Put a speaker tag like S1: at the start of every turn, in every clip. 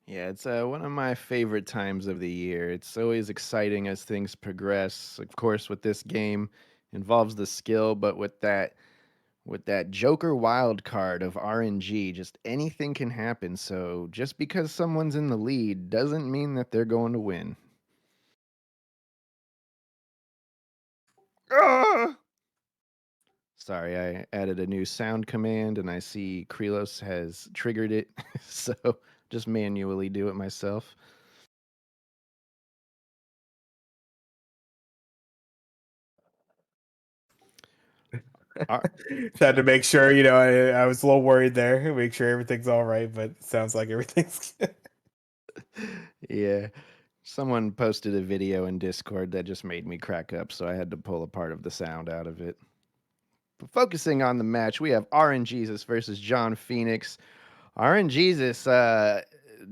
S1: Yeah, it's one of my favorite times of the year. It's always exciting as things progress. Of course, with this game, involves the skill, but with that Joker wild card of RNG, just anything can happen. So just because someone's in the lead doesn't mean that they're going to win. Ah! Sorry, I added a new sound command and I see Krelos has triggered it. So just manually do it myself. Ar-
S2: Had to make sure, I was a little worried there, make sure everything's all right, but sounds like everything's good.
S1: yeah. Someone posted a video in Discord that just made me crack up, so I had to pull a part of the sound out of it. But focusing on the match, we have RNJesus versus John Phoenix. RNJesus,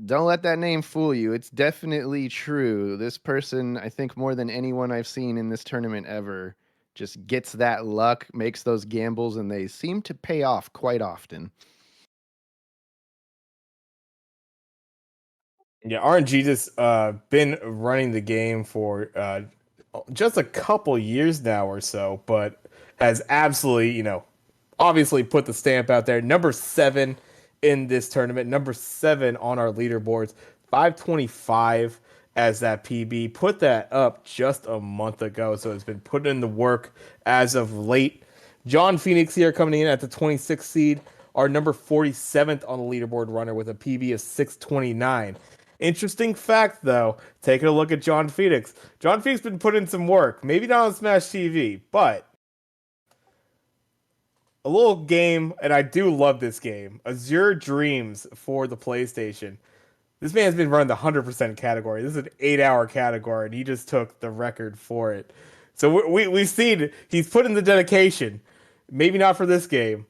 S1: don't let that name fool you. It's definitely true. This person, I think more than anyone I've seen in this tournament ever, just gets that luck, makes those gambles, and they seem to pay off quite often.
S2: Yeah, RNJesus been running the game for just a couple years now or so, but has absolutely, obviously put the stamp out there. Number 7 in this tournament, number 7 on our leaderboards, 525 as that PB. Put that up just a month ago, so it's been putting in the work as of late. John Phoenix here coming in at the 26th seed, our number 47th on the leaderboard runner with a PB of 629. Interesting fact, though, taking a look at John Phoenix. John Phoenix been putting in some work. Maybe not on Smash TV, but a little game, and I do love this game. Azure Dreams for the PlayStation. This man's been running the 100% category. This is an 8-hour category, and he just took the record for it. So we've seen he's put in the dedication. Maybe not for this game,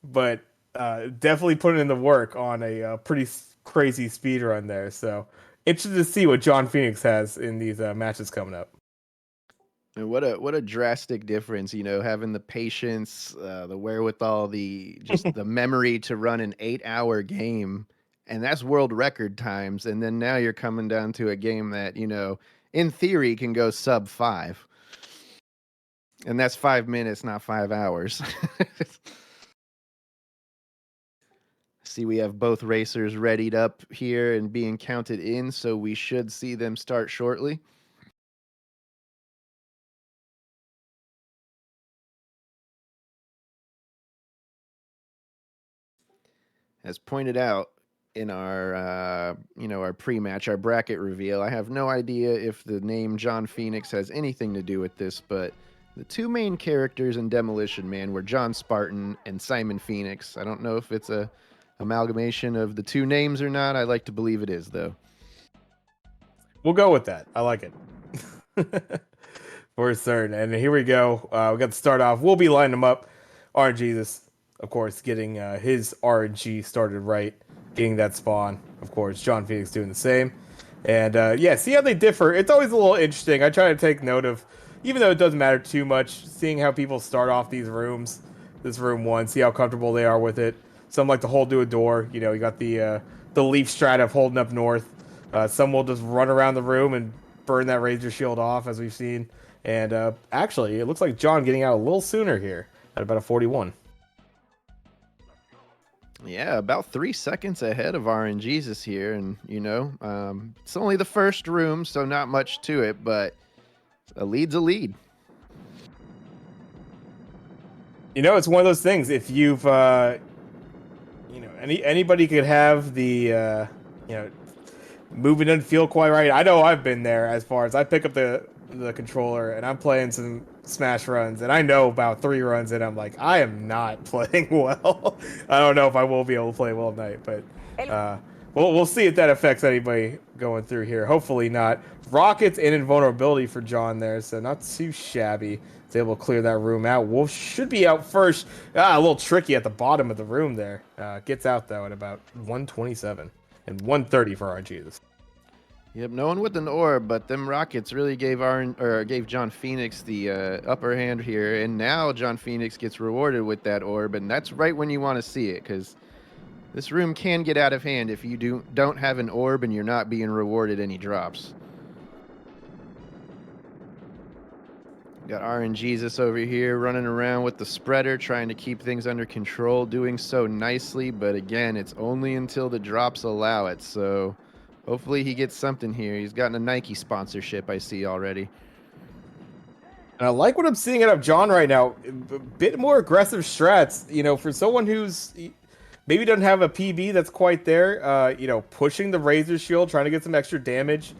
S2: but definitely putting in the work on a pretty crazy speed run there. So interested to see what John Phoenix has in these matches coming up.
S1: And what a drastic difference, having the patience, the wherewithal, the just the memory to run an 8-hour game, and that's world record times. And then now you're coming down to a game that in theory can go sub 5, and that's 5 minutes, not 5 hours. See, we have both racers readied up here and being counted in, so we should see them start shortly. As pointed out in our our pre-match, our bracket reveal, I have no idea if the name John Phoenix has anything to do with this, but the two main characters in Demolition Man were John Spartan and Simon Phoenix. I don't know if it's a amalgamation of the two names or not. I like to believe it is, though.
S2: We'll go with that. I like it. For certain. And here we go. We got to start off. We'll be lining them up. RNJesus, of course, getting his RNG started right, getting that spawn. Of course, John Phoenix doing the same. And yeah, see how they differ. It's always a little interesting. I try to take note of, even though it doesn't matter too much, seeing how people start off these rooms, this room one, see how comfortable they are with it. Some like to hold to a door. You got the leaf strat of holding up north. Some will just run around the room and burn that razor shield off, as we've seen. And actually, it looks like John getting out a little sooner here at about a 41.
S1: Yeah, about 3 seconds ahead of RNJesus here, and it's only the first room, so not much to it, but a lead's a lead.
S2: It's one of those things. If you've, anybody could have the, moving doesn't feel quite right. I know I've been there as far as I pick up the controller and I'm playing some Smash runs, and I know about 3 runs and I'm like, I am not playing well. I don't know if I will be able to play well tonight, but we'll see if that affects anybody going through here. Hopefully not. Rockets and invulnerability for John there, so not too shabby. He's able to clear that room out. Wolf should be out first. A little tricky at the bottom of the room there. Gets out though at about 127 and 130 for RNJesus.
S1: Yep, no one with an orb, but them rockets really gave John Phoenix the upper hand here, and now John Phoenix gets rewarded with that orb, and that's right when you want to see it, because This room can get out of hand if you don't have an orb and you're not being rewarded any drops. Got RNJesus over here running around with the spreader, trying to keep things under control, doing so nicely, but again, it's only until the drops allow it, so hopefully he gets something here. He's gotten a Nike sponsorship, I see already.
S2: And I like what I'm seeing out of John right now. A bit more aggressive strats, you know, for someone who's maybe doesn't have a PB that's quite there, you know, pushing the Razor Shield, trying to get some extra damage.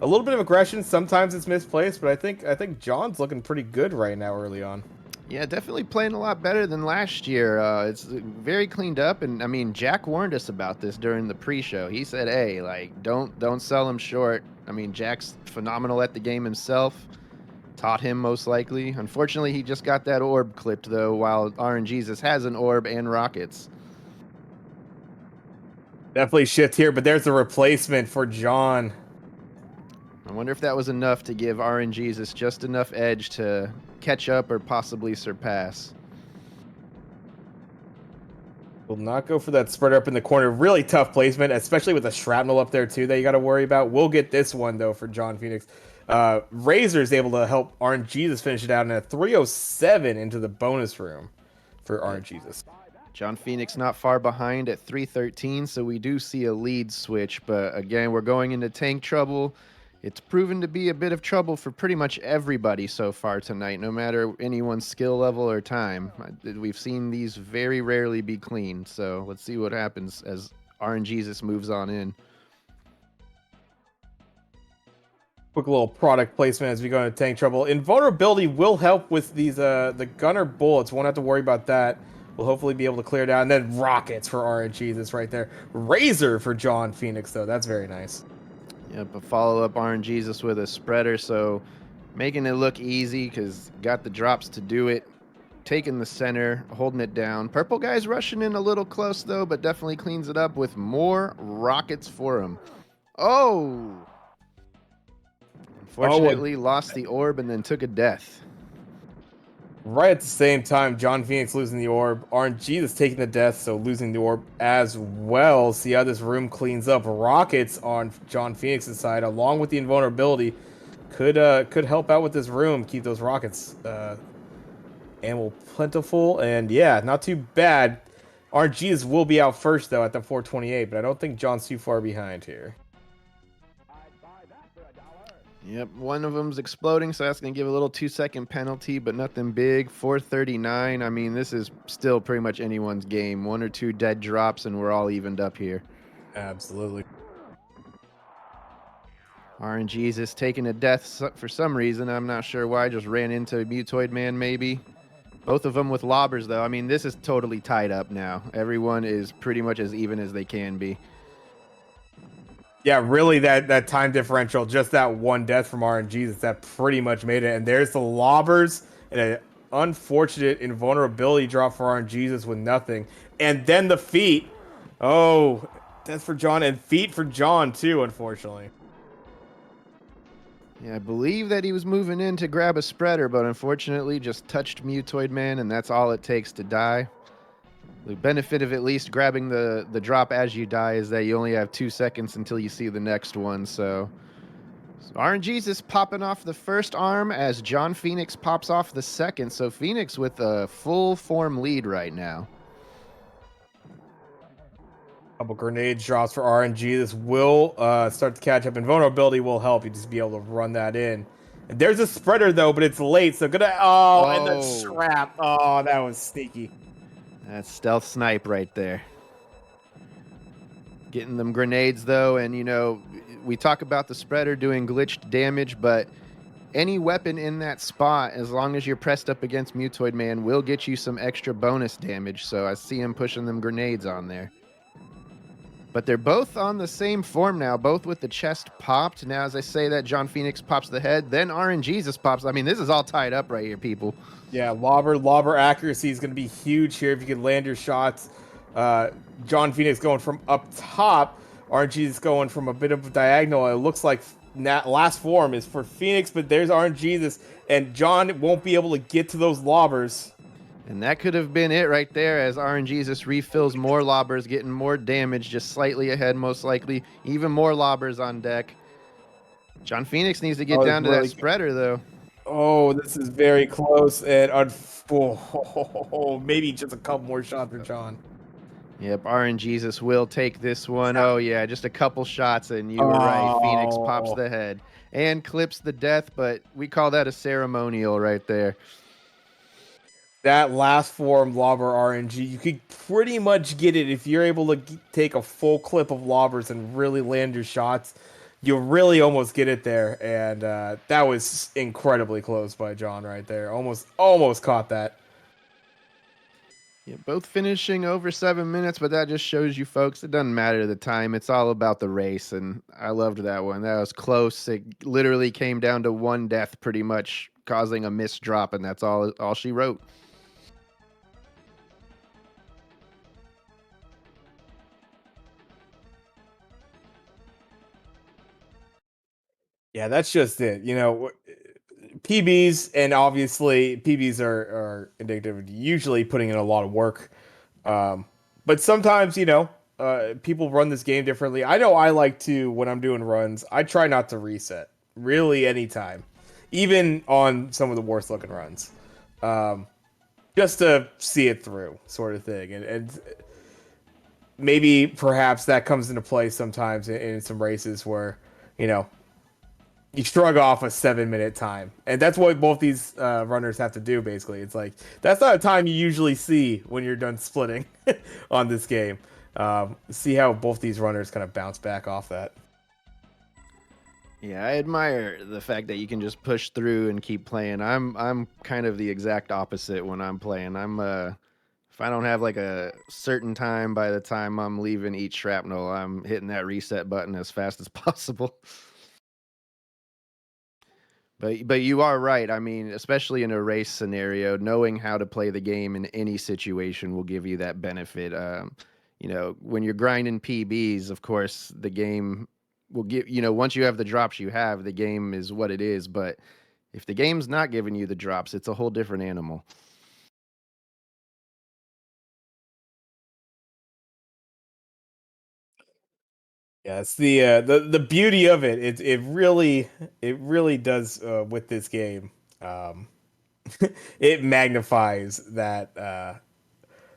S2: A little bit of aggression, sometimes it's misplaced, but I think John's looking pretty good right now early on.
S1: Yeah, definitely playing a lot better than last year. It's very cleaned up, and I mean, Jack warned us about this during the pre-show. He said, "Hey, like, don't sell him short." I mean, Jack's phenomenal at the game himself. Taught him most likely. Unfortunately, he just got that orb clipped though, while RNJesus has an orb and rockets.
S2: Definitely shift here, but there's a replacement for John.
S1: I wonder if that was enough to give RNJesus just enough edge to catch up or possibly surpass.
S2: Will not go for that spreader up in the corner. Really tough placement, especially with the shrapnel up there too that you got to worry about. We'll get this one though for John Phoenix. Razor is able to help RNJesus finish it out in a 307 into the bonus room for RNJesus.
S1: John Phoenix not far behind at 313, so we do see a lead switch, but again, we're going into tank trouble. It's proven to be a bit of trouble for pretty much everybody so far tonight, no matter anyone's skill level or time. We've seen these very rarely be clean, so let's see what happens as RNJesus moves on in.
S2: Quick little product placement as we go into tank trouble. Invulnerability will help with these the gunner bullets. Won't have to worry about that. We'll hopefully be able to clear down. And then rockets for RNJesus right there. Razor for John Phoenix though. That's very nice.
S1: Yep, a follow-up RNJesus with a spreader, so making it look easy because got the drops to do it. Taking the center, holding it down. Purple guy's rushing in a little close though, but definitely cleans it up with more rockets for him. Oh! Unfortunately, lost the orb and then took a death.
S2: Right at the same time, John Phoenix losing the orb. RNJesus taking the death, so losing the orb as well. See how this room cleans up. Rockets on John Phoenix's side, along with the invulnerability, could help out with this room. Keep those rockets ammo plentiful, and yeah, not too bad. RNJesus will be out first though at the 428, but I don't think John's too far behind here.
S1: Yep, one of them's exploding, so that's going to give a little 2-second penalty, but nothing big. 439, I mean, this is still pretty much anyone's game. 1 or 2 dead drops, and we're all evened up here.
S2: Absolutely.
S1: RNJesus taking a death for some reason. I'm not sure why. Just ran into Mutoid Man, maybe. Both of them with lobbers, though. I mean, this is totally tied up now. Everyone is pretty much as even as they can be.
S2: Yeah, really, that time differential, just that one death from RNJesus, that pretty much made it. And there's the lobbers and an unfortunate invulnerability drop for RNJesus with nothing. And then the feet. Oh, death for John and feet for John, too, unfortunately.
S1: Yeah, I believe that he was moving in to grab a spreader, but unfortunately just touched Mutoid Man, and that's all it takes to die. The benefit of at least grabbing the drop as you die is that you only have 2 seconds until you see the next one. So RNJesus popping off the first arm as John Phoenix pops off the second. So Phoenix with a full form lead right now.
S2: Couple grenade drops for RNJesus will start to catch up. Invulnerability will help you just be able to run that in. And there's a spreader though, but it's late. So and the trap. Oh, that was sneaky.
S1: That's stealth snipe right there. Getting them grenades, though, and, you know, we talk about the spreader doing glitched damage, but any weapon in that spot, as long as you're pressed up against Mutoid Man, will get you some extra bonus damage, so I see him pushing them grenades on there. But they're both on the same form now, both with the chest popped. Now, as I say that, John Phoenix pops the head, then RNJesus pops. I mean, this is all tied up right here, people.
S2: Yeah, lobber accuracy is going to be huge here if you can land your shots. John Phoenix going from up top. RNJesus going from a bit of a diagonal. It looks like last form is for Phoenix, but there's RNJesus, and John won't be able to get to those lobbers.
S1: And that could have been it right there, as RNJesus refills more lobbers, getting more damage, just slightly ahead most likely. Even more lobbers on deck. John Phoenix needs to get
S2: Oh, it's
S1: down to that
S2: really.
S1: spreader, though.
S2: Oh, this is very close, and maybe just a couple more shots for John.
S1: Yep, RNJesus will take this one. Oh, yeah, just a couple shots, and you were right. Phoenix pops
S2: Oh,
S1: the head and clips the death, but we call that a ceremonial right there.
S2: that last form lobber RNG, you could pretty much get it if you're able to take a full clip of lobbers and really land your shots. You really almost get it there, and that was incredibly close by John right there. Almost caught that.
S1: Yeah, both finishing over 7 minutes, but that just shows you, folks, it doesn't matter the time. It's all about the race, and I loved that one. That was close. It literally came down to one death, pretty much causing a missed drop, and that's all she wrote.
S2: Yeah, that's just it. You know, PBs, and obviously PBs are indicative of usually putting in a lot of work. Um, but sometimes, people run this game differently. I know I like to, when I'm doing runs, I try not to reset really anytime, even on some of the worst looking runs, um, just to see it through, sort of thing. And maybe perhaps that comes into play sometimes in some races where, you know, you shrug off a 7 minute time, and that's what both these runners have to do. Basically, it's like that's not a time you usually see when you're done splitting on this game. See how both these runners kind of bounce back off that.
S1: Yeah, I admire the fact that you can just push through and keep playing. I'm kind of the exact opposite when I'm playing. If I don't have like a certain time by the time I'm leaving each shrapnel, I'm hitting that reset button as fast as possible. But you are right. I mean, especially in a race scenario, knowing how to play the game in any situation will give you that benefit. When you're grinding PBs, of course, the game will give. Once you have the drops you have, the game is what it is. But if the game's not giving you the drops, it's a whole different animal.
S2: Yeah, it's the beauty of it. It really does with this game. Um, it magnifies that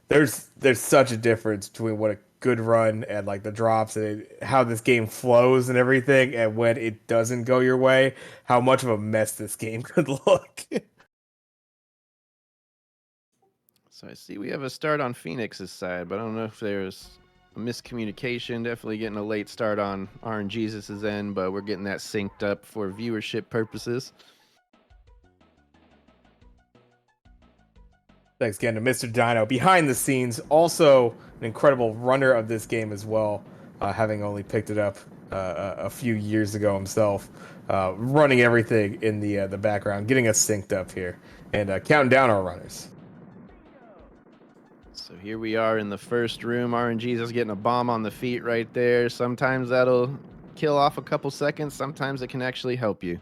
S2: there's such a difference between what a good run and like the drops and how this game flows and everything, and when it doesn't go your way, how much of a mess this game could look.
S1: So I see we have a start on Phoenix's side, but I don't know if there's a miscommunication. Definitely getting a late start on RNJesus's end, but we're getting that synced up for viewership purposes.
S2: Thanks again to Mr. Dino behind the scenes, also an incredible runner of this game as well, having only picked it up a few years ago himself, running everything in the background, getting us synced up here, and counting down our runners.
S1: So here we are in the first room. RNJesus getting a bomb on the feet right there. Sometimes that'll kill off a couple seconds. Sometimes it can actually help you.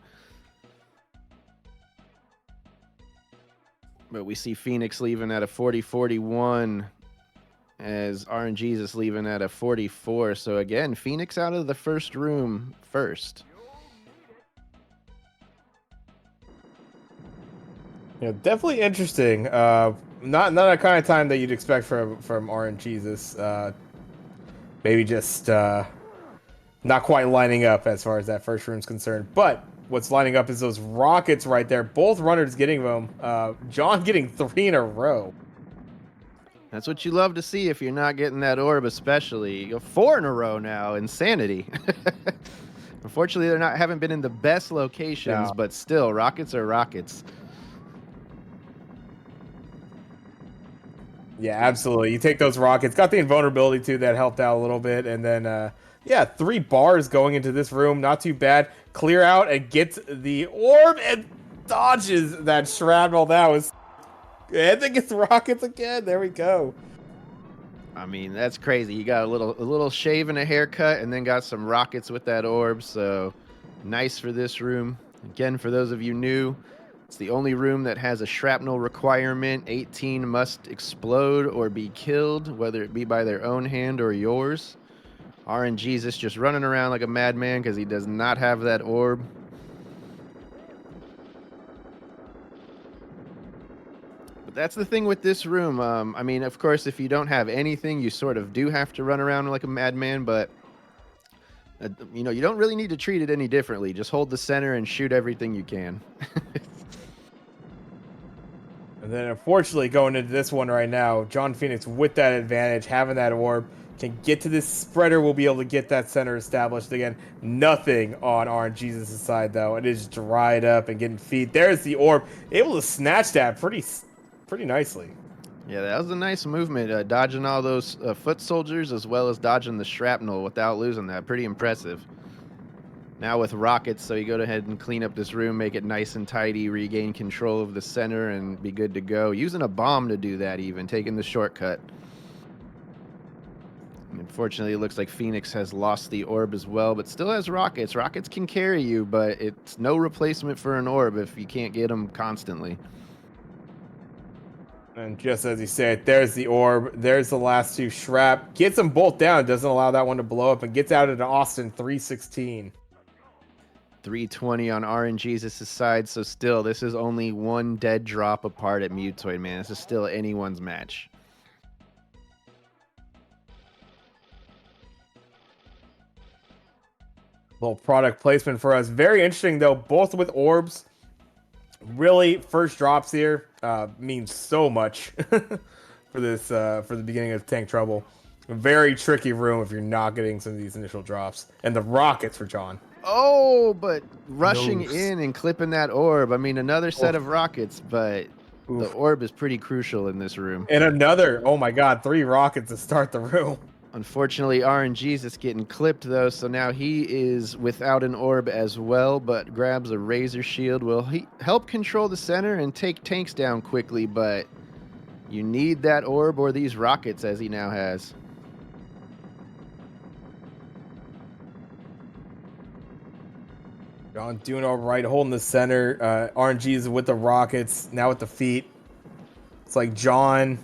S1: But we see Phoenix leaving at a 40-41 as RNJesus leaving at a 44. So again, Phoenix out of the first room first.
S2: Yeah, definitely interesting. Not a kind of time that you'd expect from RNJesus. Maybe just not quite lining up as far as that first room's concerned. But what's lining up is those rockets right there. Both runners getting them. John getting 3 in a row.
S1: That's what you love to see if you're not getting that orb, especially. You go 4 in a row now. Insanity. Unfortunately, haven't been in the best locations,
S2: No.
S1: but still, rockets are rockets.
S2: Yeah, absolutely. You take those rockets. Got the invulnerability too, that helped out a little bit. And then, yeah, 3 bars going into this room. Not too bad. Clear out and get the orb and dodges that shrapnel. That was. And then gets rockets again. There we go.
S1: I mean, that's crazy. He got a little shave and a haircut, and then got some rockets with that orb. So nice for this room. Again, for those of you new, It's the only room that has a shrapnel requirement. 18 must explode or be killed, whether it be by their own hand or yours. RNJesus just running around like a madman because he does not have that orb. But that's the thing with this room. I mean, of course, if you don't have anything, you sort of do have to run around like a madman, but you know, you don't really need to treat it any differently. Just hold the center and shoot everything you can.
S2: And then, unfortunately, going into this one right now, John Phoenix with that advantage, having that orb, can get to this spreader. Will be able to get that center established again. Nothing on RNJesus' side though. It is dried up and getting feet. There's the orb, able to snatch that pretty nicely.
S1: Yeah, that was a nice movement, dodging all those foot soldiers as well as dodging the shrapnel without losing that. Pretty impressive. Now with rockets, so you go ahead and clean up this room, make it nice and tidy, regain control of the center, and be good to go. Using a bomb to do that even, taking the shortcut. Unfortunately, it looks like Phoenix has lost the orb as well, but still has rockets. Rockets can carry you, but it's no replacement for an orb if you can't get them constantly.
S2: And just as you said, there's the orb. There's the last two shrap. Gets them both down. Doesn't allow that one to blow up and gets out into Austin 316.
S1: 320 on RNJesus' side, so still, this is only one dead drop apart at Mutoid, man. This is still anyone's match.
S2: Little product placement for us. Very interesting, though, both with orbs. Really, first drops here means so much for this for the beginning of Tank Trouble. A very tricky room if you're not getting some of these initial drops. And the rockets for John.
S1: Oh, but rushing in and clipping that orb. I mean, another set of rockets, but the orb is pretty crucial in this room.
S2: And another, oh my god, 3 rockets to start the room.
S1: Unfortunately, RNJesus getting clipped, though, so now he is without an orb as well, but grabs a razor shield. Will he help control the center and take tanks down quickly, but you need that orb or these rockets, as he now has.
S2: John doing all right, holding the center. RNGesus with the rockets, now with the feet. It's like John,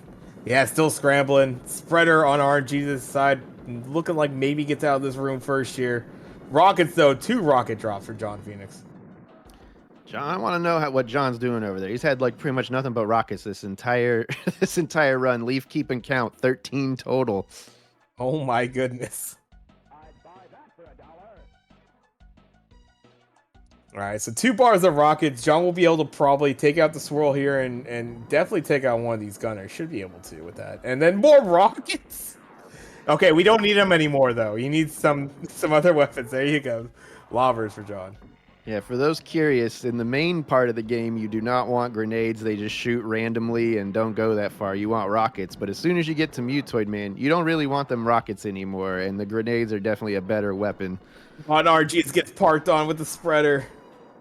S2: yeah, still scrambling. Spreader on RNJesus' side, looking like maybe gets out of this room first here. Rockets, though, 2 rocket drops for John Phoenix.
S1: John, I want to know what John's doing over there. He's had like pretty much nothing but rockets this entire this entire run. Leaf keeping count, 13 total.
S2: Oh my goodness. All right, so 2 bars of rockets. John will be able to probably take out the swirl here and definitely take out one of these gunners. Should be able to with that. And then more rockets. Okay, we don't need them anymore, though. You need some other weapons. There you go. Lobbers for John.
S1: Yeah, for those curious, in the main part of the game, you do not want grenades. They just shoot randomly and don't go that far. You want rockets. But as soon as you get to Mutoid, man, you don't really want them rockets anymore. And the grenades are definitely a better weapon.
S2: On RGs gets parked on with the spreader.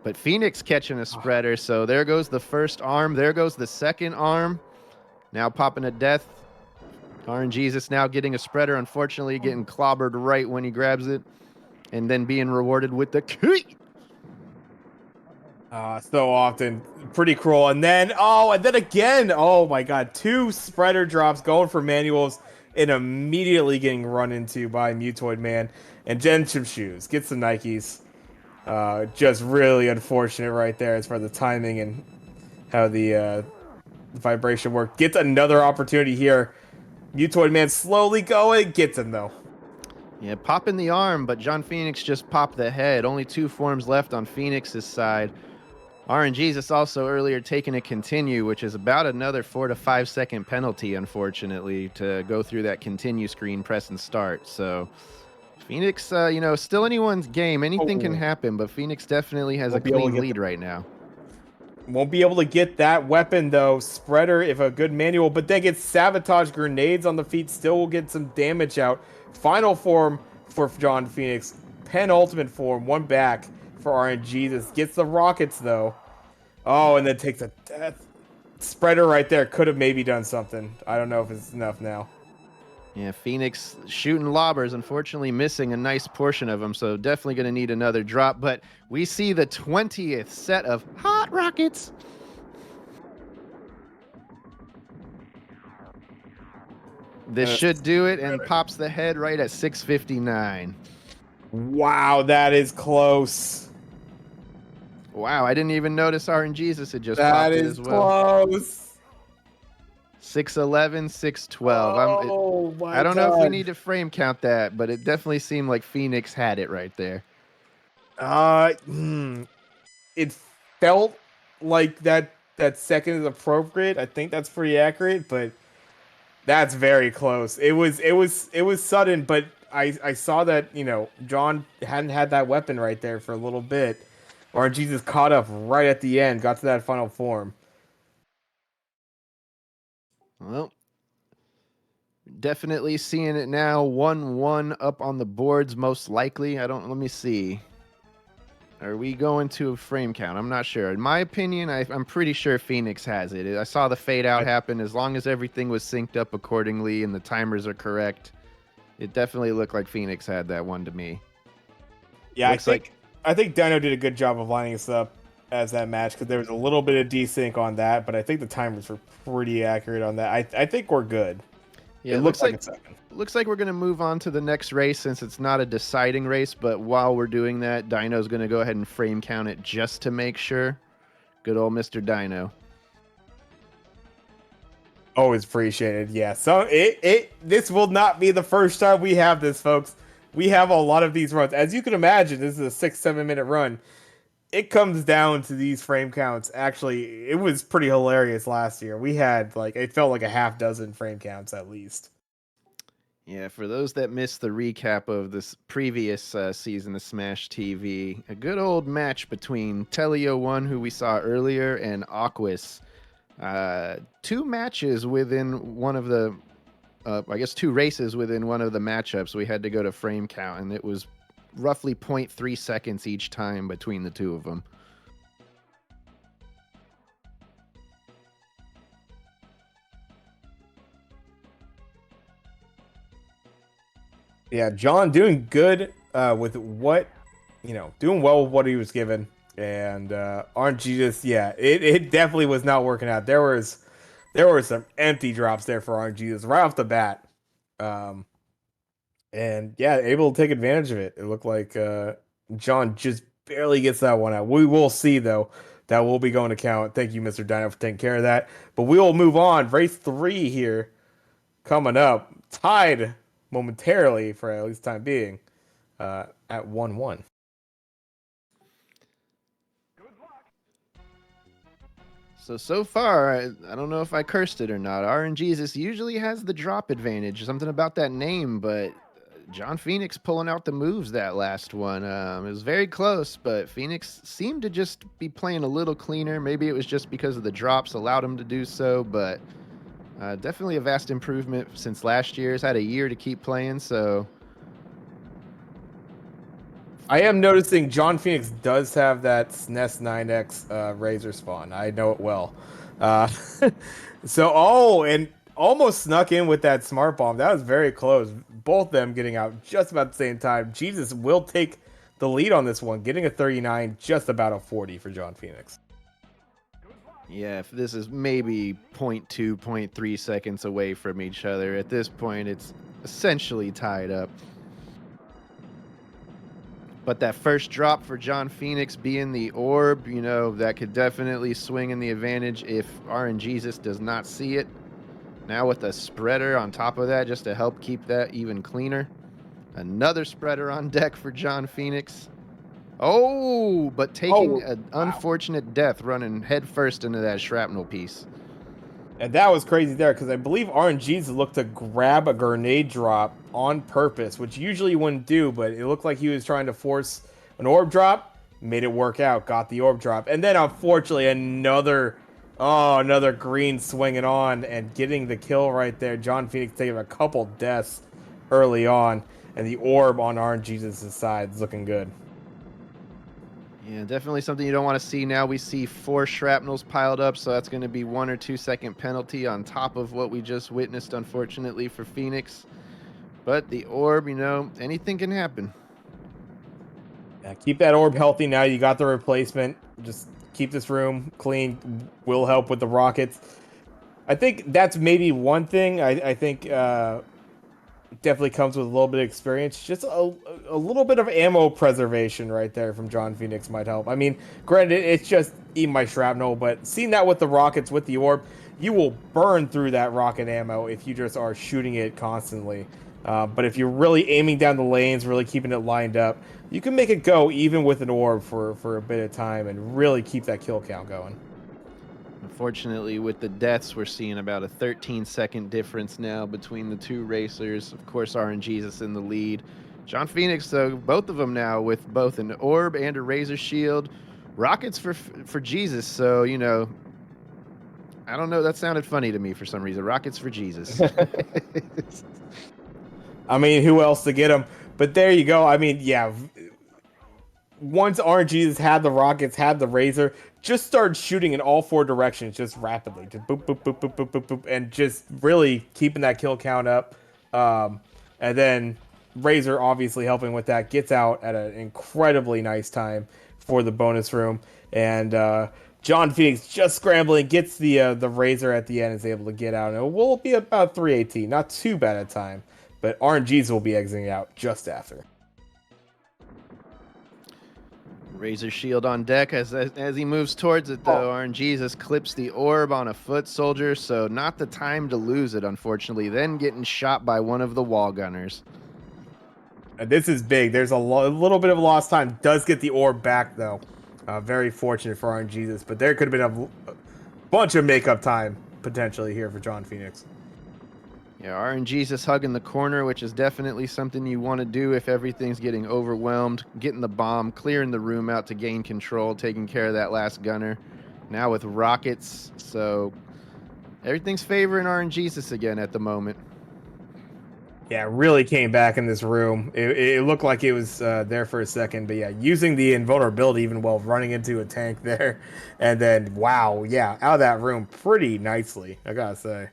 S1: But Phoenix catching a spreader, so there goes the first arm. There goes the second arm. Now popping a death. RNJesus now getting a spreader, unfortunately getting clobbered right when he grabs it. And then being rewarded with the key.
S2: So often. Pretty cruel. And then again. Oh my god. 2 spreader drops going for manuals and immediately getting run into by Mutoid Man. And Genshin Shoes gets the Nikes. Just really unfortunate right there as far as the timing and how the vibration worked. Gets another opportunity here. Mutoid Man slowly going. Gets him, though.
S1: Yeah, popping the arm, but John Phoenix just popped the head. Only 2 forms left on Phoenix's side. RNJesus also earlier taking a continue, which is about another 4 to 5 second penalty, unfortunately, to go through that continue screen, press and start. So Phoenix, you know, still anyone's game. Anything can happen, but Phoenix definitely has a clean lead right now.
S2: Won't be able to get that weapon, though. Spreader, if a good manual, but then gets sabotage grenades on the feet. Still will get some damage out. Final form for John Phoenix. Penultimate form, 1 back for RNJesus. Gets the rockets, though. Oh, and then takes a death. Spreader right there could have maybe done something. I don't know if it's enough now.
S1: Yeah, Phoenix shooting lobbers, unfortunately missing a nice portion of them, so definitely going to need another drop. But we see the 20th set of hot rockets. This
S2: And
S1: should do it and pops the head right at 659.
S2: wow, that is close.
S1: Wow, I didn't even notice RNJesus had just
S2: That
S1: popped it
S2: is
S1: as well.
S2: close.
S1: 611, 612.
S2: Oh my
S1: I don't know if we
S2: god.
S1: need to frame count that, but it definitely seemed like Phoenix had it right there.
S2: It felt like that second is appropriate. I think that's pretty accurate, but that's very close. It was sudden, but I saw that, John hadn't had that weapon right there for a little bit. Or Jesus caught up right at the end, got to that final form.
S1: Well, definitely seeing it now. 1-1 up on the boards, most likely. Let me see. Are we going to a frame count? I'm not sure. In my opinion, I'm pretty sure Phoenix has it. I saw the fade out happen. As long as everything was synced up accordingly and the timers are correct, it definitely looked like Phoenix had that one to me.
S2: Yeah,
S1: Looks like
S2: I think Dino did a good job of lining us up as that match because there was a little bit of desync on that, but I think the timers were pretty accurate on that. I think we're good.
S1: yeah,
S2: It
S1: it
S2: looks
S1: looks
S2: like a second.
S1: looks like we're going to move on to the next race since it's not a deciding race, but while we're doing that, Dino's going to go ahead and frame count it just to make sure. Good old Mr. Dino.
S2: Always appreciated. Yeah. So this will not be the first time we have this, folks. We have a lot of these runs. As you can imagine, this is a 6-7 minute run. It comes down to these frame counts. Actually, it was pretty hilarious last year. We had it felt like a half dozen frame counts at least.
S1: Yeah, for those that missed the recap of this previous season of Smash TV, a good old match between Telio1, who we saw earlier, and Aquas. Two matches within one of the, I guess, two races within one of the matchups. We had to go to frame count, and it was roughly 0.3 seconds each time between the two of them.
S2: Yeah, John doing good with what, doing well with what he was given. And RNJesus, yeah, it definitely was not working out. There were some empty drops there for RNJesus right off the bat. And yeah, able to take advantage of it. It looked like John just barely gets that one out. We will see though. That will be going to count. Thank you, Mr. Dino, for taking care of that. But we will move on. Race 3 here coming up. Tied momentarily for at least time being at 1-1.
S1: So far, I don't know if I cursed it or not. RNJesus usually has the drop advantage. Something about that name, but John Phoenix pulling out the moves that last one. It was very close, but Phoenix seemed to just be playing a little cleaner. Maybe it was just because of the drops allowed him to do so, but definitely a vast improvement since last year. He's had a year to keep playing, so
S2: I am noticing John Phoenix does have that SNES 9X Razor spawn. I know it well. Uh, and almost snuck in with that smart bomb. That was very close. Both them getting out just about the same time. Jesus will take the lead on this one, getting a 39, just about a 40 for John Phoenix.
S1: yeah, if this is maybe 0.2, 0.3 seconds away from each other. At this point, it's essentially tied up. But that first drop for John Phoenix being the orb, that could definitely swing in the advantage if RNJesus does not see it. Now with a spreader on top of that just to help keep that even cleaner. Another spreader on deck for John Phoenix. Oh, but taking an unfortunate death running head first into that shrapnel piece.
S2: And that was crazy there because I believe RNGesus looked to grab a grenade drop on purpose, which usually you wouldn't do, but it looked like he was trying to force an orb drop, made it work out, got the orb drop. And then unfortunately another green swinging on and getting the kill right there. John Phoenix taking a couple deaths early on, and the orb on RNGesus' side is looking good.
S1: Yeah, definitely something you don't want to see now. We see 4 shrapnels piled up, so that's going to be 1 or 2 second penalty on top of what we just witnessed, unfortunately, for Phoenix. But the orb, anything can happen.
S2: Yeah, keep that orb healthy now. You got the replacement. Just keep this room clean. Will help with the rockets. I think that's maybe one thing. I think definitely comes with a little bit of experience. Just a little bit of ammo preservation right there from John Phoenix might help. I mean, granted, it's just eat my shrapnel, but seeing that with the rockets, with the orb, you will burn through that rocket ammo if you just are shooting it constantly. But if you're really aiming down the lanes, really keeping it lined up, you can make it go even with an orb for a bit of time and really keep that kill count going.
S1: Unfortunately, with the deaths, we're seeing about a 13-second difference now between the two racers. Of course, RNJesus in the lead. John Phoenix, though, both of them now with both an orb and a razor shield. Rockets for Jesus. So, I don't know. That sounded funny to me for some reason. Rockets for Jesus.
S2: I mean, who else to get him? But there you go. I mean, yeah, once RNGesus had the rockets, had the razor, just started shooting in all four directions, just rapidly, just boop, boop, boop, boop, boop, boop, boop, and just really keeping that kill count up. And then Razor obviously helping with that, gets out at an incredibly nice time for the bonus room, and John Phoenix just scrambling, gets the Razor at the end, is able to get out, and it will be about 318, not too bad a time, but RNGs will be exiting out just after.
S1: Razor shield on deck as he moves towards it, though. RNJesus clips the orb on a foot soldier, so not the time to lose it, unfortunately. Then getting shot by one of the wall gunners.
S2: This is big. There's a little bit of lost time. Does get the orb back, though. Very fortunate for RNJesus, but there could have been a bunch of makeup time potentially here for John Phoenix.
S1: Yeah, RNJesus hugging the corner, which is definitely something you want to do if everything's getting overwhelmed. Getting the bomb, clearing the room out to gain control, taking care of that last gunner. Now with rockets, so everything's favoring RNJesus again at the moment.
S2: Yeah, really came back in this room. It looked like it was there for a second, but yeah, using the invulnerability even while running into a tank there. And then, wow, yeah, out of that room pretty nicely, I gotta say.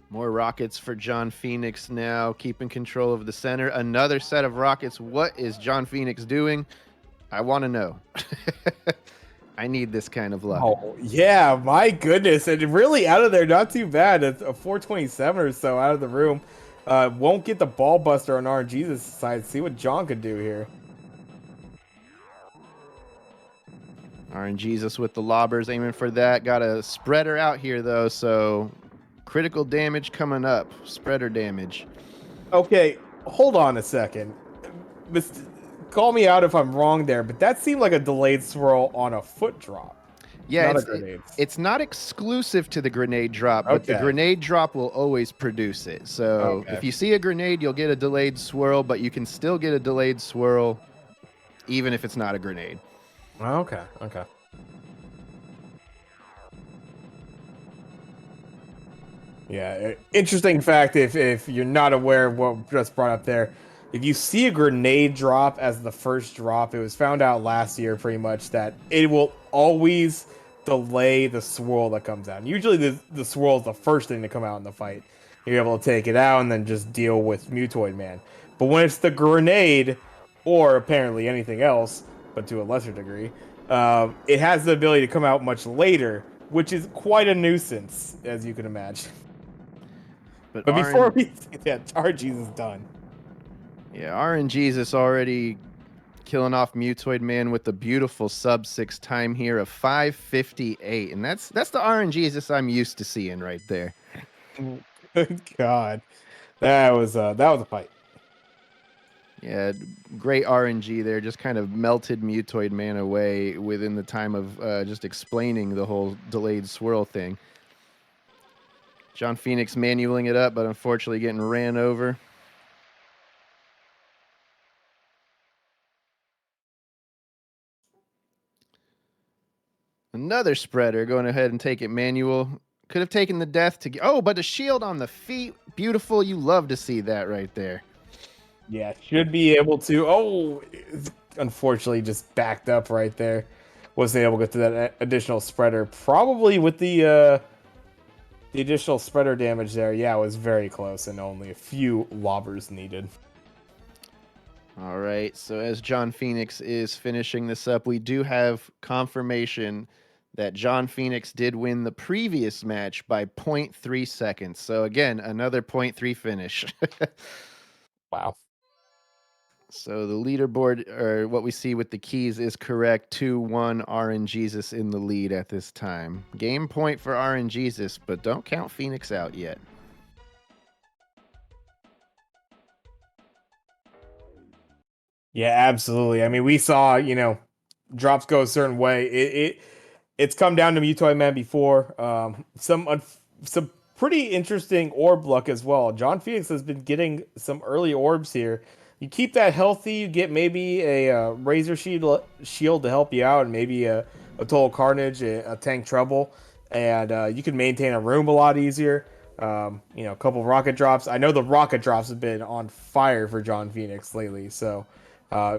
S1: More rockets for John Phoenix now, keeping control of the center. Another set of rockets. What is John Phoenix doing? I want to know. I need this kind of luck.
S2: Oh, yeah, my goodness. And really out of there, not too bad. It's a 427 or so out of the room. Won't get the ball buster on RNGesus' side. See what John could do here.
S1: RNJesus with the lobbers aiming for that. Got a spreader out here, though, so critical damage coming up. Spreader damage.
S2: Okay, hold on a second. Call me out if I'm wrong there, but that seemed like a delayed swirl on a foot drop.
S1: Yeah,
S2: Not a grenade.
S1: it's not exclusive to the grenade drop, but the
S2: Okay.
S1: grenade drop will always produce it. So
S2: Okay.
S1: if you see a grenade, you'll get a delayed swirl, but you can still get a delayed swirl even if it's not a grenade.
S2: Okay. Okay. Yeah, interesting fact if you're not aware of what just brought up there, if you see a grenade drop as the first drop, it was found out last year pretty much that it will always delay the swirl that comes out. And usually the swirl is the first thing to come out in the fight. You're able to take it out and then just deal with Mutoid Man. But when it's the grenade, or apparently anything else, but to a lesser degree, it has the ability to come out much later, which is quite a nuisance, as you can imagine.
S1: But
S2: But before we say that, RG's is done.
S1: Yeah, RNJesus already killing off Mutoid Man with the beautiful sub 6 time here of 5:58, and that's the RNJesus I'm used to seeing right there.
S2: Good God, that was a fight.
S1: Yeah, great RNG there. Just kind of melted Mutoid Man away within the time of just explaining the whole delayed swirl thing. John Phoenix manualing it up, but unfortunately getting ran over. Another spreader going ahead and take it manual. Could have taken the death to get. Oh, but a shield on the feet. Beautiful. You love to see that right there.
S2: Yeah, should be able to. Oh, unfortunately, just backed up right there. Wasn't able to get to that additional spreader. Probably with the additional spreader damage there. Yeah, it was very close and only a few lobbers needed.
S1: All right. So as John Phoenix is finishing this up, we do have confirmation that John Phoenix did win the previous match by 0.3 seconds. So again, another 0.3 finish.
S2: Wow.
S1: So the leaderboard, or what we see with the keys, is correct. 2-1 RNJesus in the lead at this time. Game point for RNJesus, but don't count Phoenix out yet.
S2: Yeah, absolutely. I mean, we saw, drops go a certain way. It's come down to Mutoid Man before. Some pretty interesting orb luck as well. John Phoenix has been getting some early orbs here. You keep that healthy, you get maybe a Razor shield to help you out, and maybe a Total Carnage, a Tank Trouble, and you can maintain a room a lot easier. A couple rocket drops. I know the rocket drops have been on fire for John Phoenix lately, so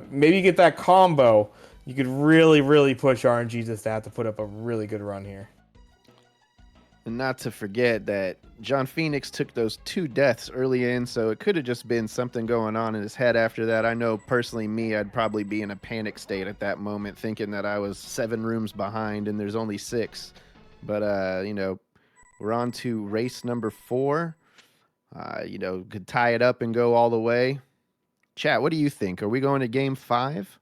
S2: maybe you get that combo. You could really, really push RNG just to have to put up a really good run here.
S1: And not to forget that John Phoenix took those 2 deaths early in, so it could have just been something going on in his head after that. I know personally, I'd probably be in a panic state at that moment, thinking that I was 7 rooms behind and there's only 6. But, we're on to race number 4. Could tie it up and go all the way. Chat, what do you think? Are we going to game 5?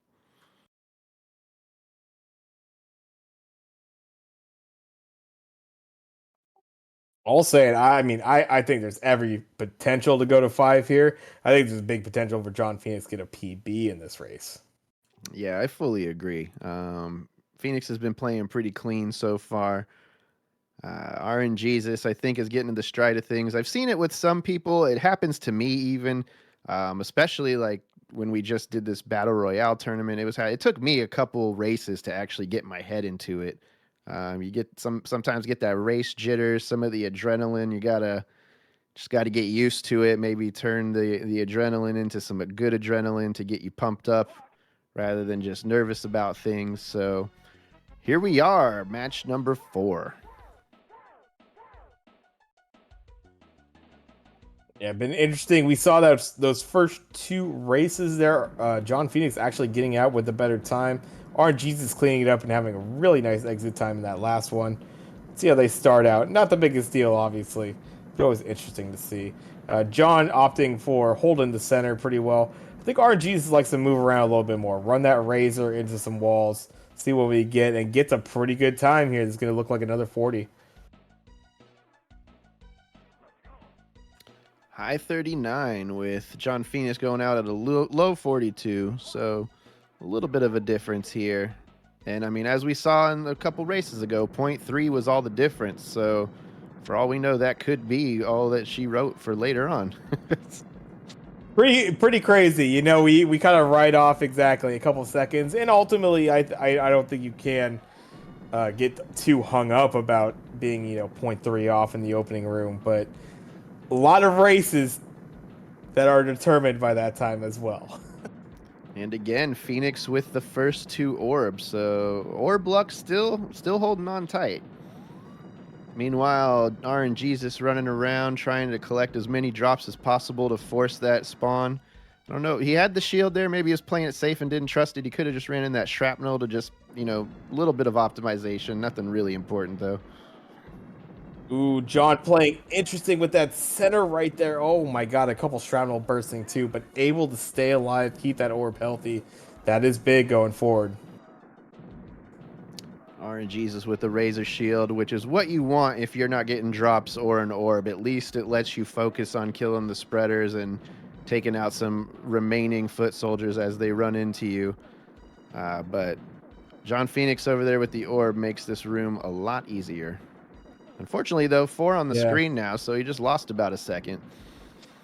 S2: I'll say it. I think there's every potential to go to 5 here. I think there's a big potential for John Phoenix to get a PB in this race.
S1: Yeah, I fully agree. Phoenix has been playing pretty clean so far. RNJesus, I think, is getting in the stride of things. I've seen it with some people. It happens to me even, especially like when we just did this battle royale tournament. It took me a couple races to actually get my head into it. You get sometimes get that race jitters, some of the adrenaline. You gotta get used to it. Maybe turn the adrenaline into some good adrenaline to get you pumped up, rather than just nervous about things. So here we are, match number 4.
S2: Yeah, been interesting. We saw those first 2 races there. John Phoenix actually getting out with a better time. RNJesus cleaning it up and having a really nice exit time in that last one. See how they start out. Not the biggest deal, obviously, but always interesting to see. John opting for holding the center pretty well. I think RNJesus likes to move around a little bit more. Run that Razor into some walls. See what we get, and gets a pretty good time here. It's going to look like another 40.
S1: High 39 with John Phoenix going out at a low 42. So a little bit of a difference here. And I mean, as we saw in a couple races ago, 0.3 was all the difference. So for all we know, that could be all that she wrote for later on.
S2: Pretty crazy. We kind of write off exactly a couple seconds, and ultimately, I don't think you can get too hung up about being zero point 0.3 off in the opening room, but a lot of races that are determined by that time as well.
S1: And again, Phoenix with the first 2 orbs. So orb luck still holding on tight. Meanwhile, RNJesus running around trying to collect as many drops as possible to force that spawn. I don't know. He had the shield there. Maybe he was playing it safe and didn't trust it. He could have just ran in that shrapnel to just, a little bit of optimization. Nothing really important, though.
S2: Ooh, John playing interesting with that center right there. Oh my god, a couple shrapnel bursting too, but able to stay alive, keep that orb healthy. That is big going forward.
S1: RNJesus with the Razor Shield, which is what you want if you're not getting drops or an orb. At least it lets you focus on killing the spreaders and taking out some remaining foot soldiers as they run into you. But John Phoenix over there with the orb makes this room a lot easier. Unfortunately, though, 4 on the
S2: Yeah.
S1: screen now, so he just lost about a second.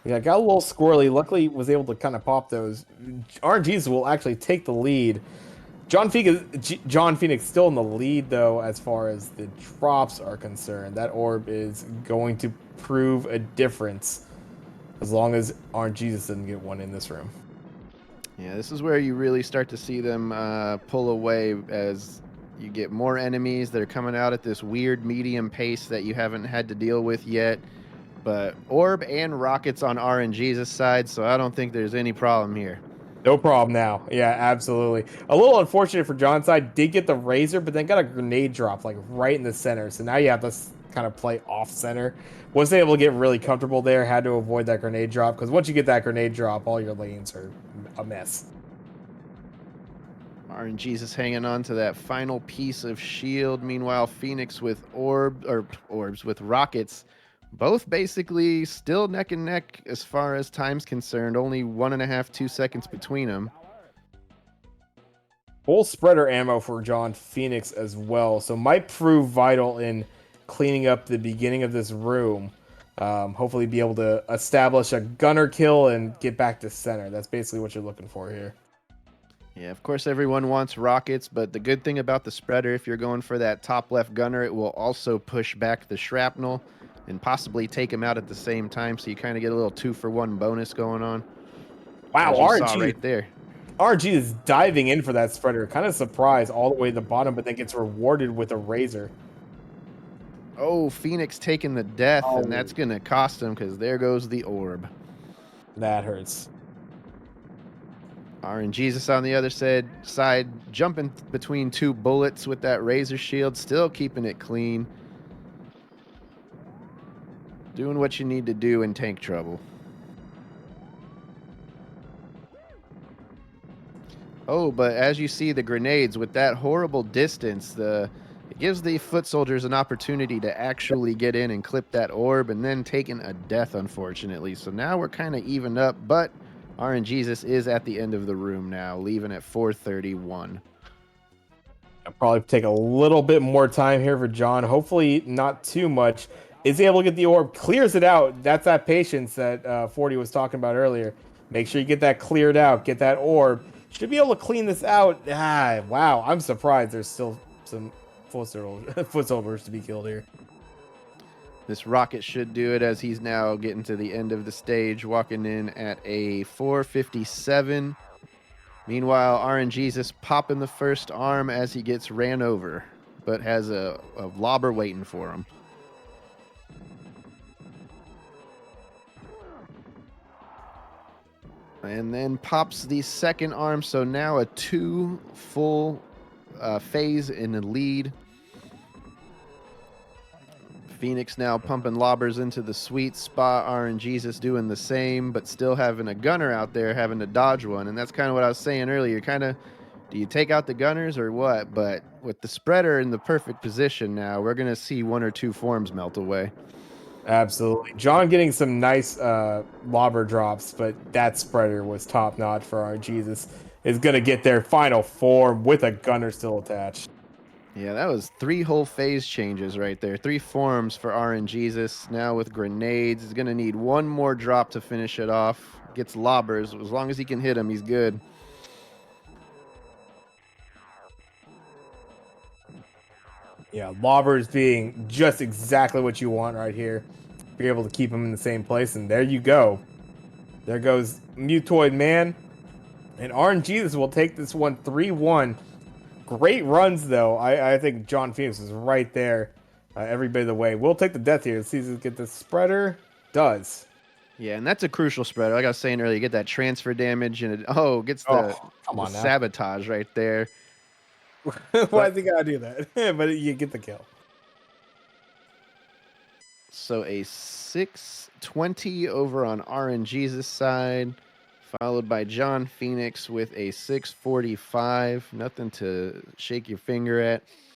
S2: Yeah, got a little squirrely. Luckily, was able to kind of pop those. RNGs will actually take the lead. John Phoenix still in the lead though, as far as the drops are concerned. That orb is going to prove a difference as long as RNGs doesn't get one in this room.
S1: Yeah, this is where you really start to see them pull away as you get more enemies that are coming out at this weird medium pace that you haven't had to deal with yet. But orb and rockets on RNJesus' side, so I don't think there's any problem here.
S2: No problem now. Yeah, absolutely. A little unfortunate for John's side. Did get the razor, but then got a grenade drop like right in the center. So now you have to kind of play off center. Wasn't able to get really comfortable there. Had to avoid that grenade drop because once you get that grenade drop, all your lanes are a mess.
S1: RNJesus hanging on to that final piece of shield. Meanwhile, Phoenix with orbs with rockets, both basically still neck and neck as far as time's concerned. Only 1.5, 2 seconds between them.
S2: Full spreader ammo for John Phoenix as well. So might prove vital in cleaning up the beginning of this room. Hopefully be able to establish a gunner kill and get back to center. That's basically what you're looking for here.
S1: Yeah, of course, everyone wants rockets, but the good thing about the spreader, if you're going for that top left gunner, it will also push back the shrapnel and possibly take him out at the same time, so you kind of get a little 2-for-1 bonus going on,
S2: Wow,
S1: as you saw right there.
S2: RG is diving in for that spreader. Kind of surprised all the way to the bottom, but then gets rewarded with a razor.
S1: Oh, Phoenix taking the death, and
S2: Oh,
S1: that's going to cost him because there goes the orb.
S2: that hurts.
S1: RNJesus on the other side, jumping between two bullets with that razor shield, still keeping it clean. Doing what you need to do in tank trouble. Oh, but as you see the grenades with that horrible distance, it gives the foot soldiers an opportunity to actually get in and clip that orb and then taking a death, unfortunately. So now we're kind of evened up, but RNJesus is at the end of the room now, leaving at 431.
S2: I'll probably take a little bit more time here for John. Hopefully not too much. Is able to get the orb, clears it out. That's that patience that 40 was talking about earlier. Make sure you get that cleared out. Get that orb. Should be able to clean this out. Ah, wow. I'm surprised there's still some foot soldiers to be killed here.
S1: This rocket should do it as he's now getting to the end of the stage, walking in at a 457. Meanwhile, RNJesus popping the first arm as he gets ran over, but has a lobber waiting for him. And then pops the second arm, so now a 2 full phase in the lead. Phoenix now pumping lobbers into the sweet spot. RNJesus doing the same, but still having a gunner out there having to dodge one. And that's kind of what I was saying earlier. Do you take out the gunners or what? But with the spreader in the perfect position now, we're going to see 1 or 2 forms melt away.
S2: Absolutely. John getting some nice lobber drops, but that spreader was top notch for our Jesus. Is going to get their final form with a gunner still attached.
S1: Yeah, that was 3 whole phase changes right there. 3 forms for RNJesus. Now with grenades, he's going to need 1 more drop to finish it off. Gets lobbers. As long as he can hit him, he's good.
S2: Yeah, lobbers being just exactly what you want right here. Be able to keep them in the same place, and there you go. There goes Mutoid Man. And RNJesus will take this one 3-1. Great runs, though. I think John Phoenix is right there every bit of the way. We'll take the death here. Let's see if we get the spreader. Does.
S1: Yeah, and that's a crucial spreader. Like I was saying earlier, you get that transfer damage, and it gets the
S2: come on now.
S1: sabotage right there.
S2: Why is he gotta do that? But you get the kill.
S1: So a 620 over on RNJesus' side, followed by John Phoenix with a 645. Nothing to shake your finger at.